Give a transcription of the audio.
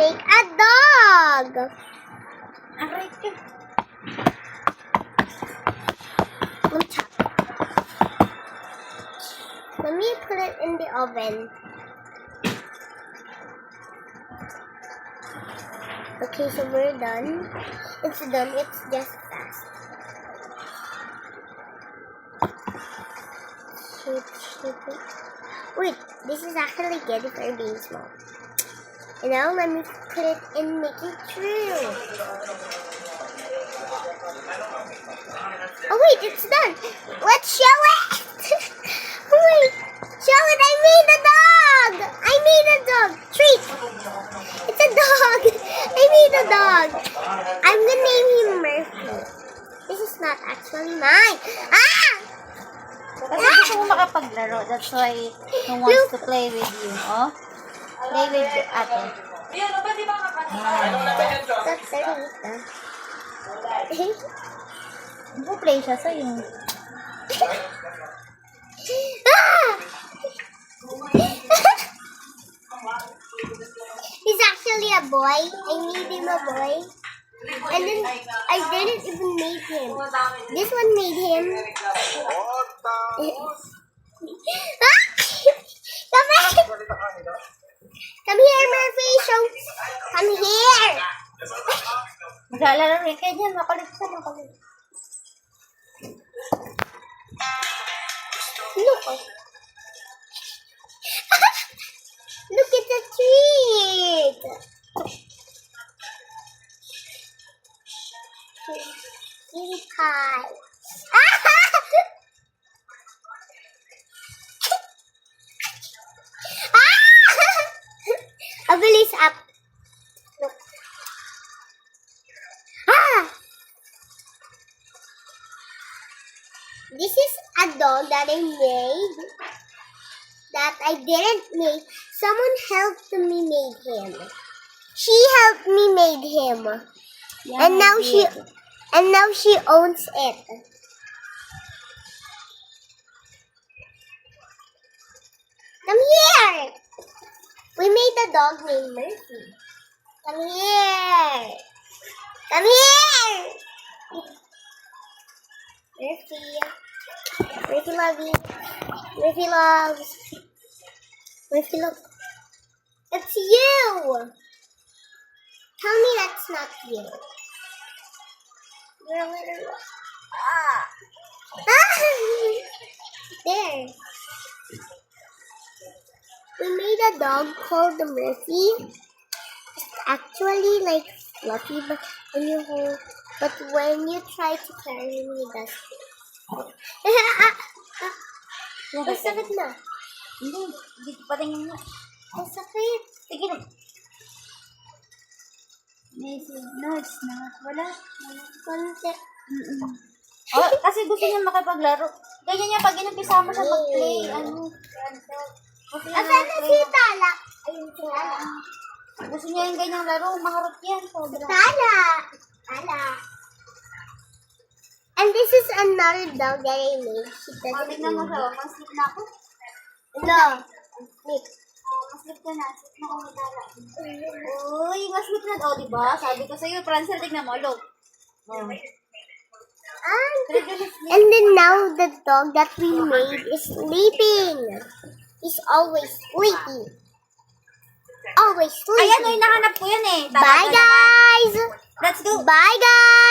make a dog. Alright, yun. Let me put it in the oven. Okay, so we're done. It's done. It's just fast. Shape it. Wait, this is actually good for being small. And now let me put it and make it true. Oh wait, it's done. Let's show it. Wait, show it. I made a dog. I made a dog. Treat. It's a dog. I made a dog. I'm gonna name him Murphy. This is not actually mine. Ah! Kasi gusto mo makapaglaro. That's why he wants to play with you. Oh? Play with ate. That's dirty. Mag-play siya sa'yo. Ah! He's actually a boy. I made him a boy. And then I didn't even make him. This one made him. Ah! Come here. Come here, Murphy. Show. Come here. Maglalaro rin kayo dyan. Makulit siya, makulit. Look. Look at the treat. Cutie pie. Abilis up. Look. This is a dog that I made. That I didn't make. Someone helped me made him. She helped me made him. Yeah, And now she owns it. Come here. We made a dog named Murphy. Come here. Come here. Murphy. Murphy loves you. Murphy loves. Murphy loves. It's you. Tell me that's not you. You're a little. There. We made a dog called Murphy. It's actually like fluffy, but when you try to carry him, he does. Ang sakit na. Hindi. Dito pa tingin mo. Ang sakit. Sige na. No, it's not. Wala. Konti. Oh, kasi gusto niya makapaglaro. Ganyan niya pag inumpisa mo siya mag-play. Gusto niya Asan na si mag-play. Tala? Ayun si Tala. Gusto niya yung ganyang laro. Maharot yan. Sobra. Tala. Tala. And this is another dog that I made. She doesn't Tignan mo eat. siya. Mas-sleep na ako. No. Sleep. Mas-sleep ka na. Sleep na ako matala. Uy, mas-sleep na. O, diba? Sabi ko sa'yo, Prancer, tignan mo. Look. And then now the dog that we made is sleeping. He's always sleeping. Always sleeping. Ayan, o, hinahanap ko yan eh. Bye guys. Let's go. Bye guys.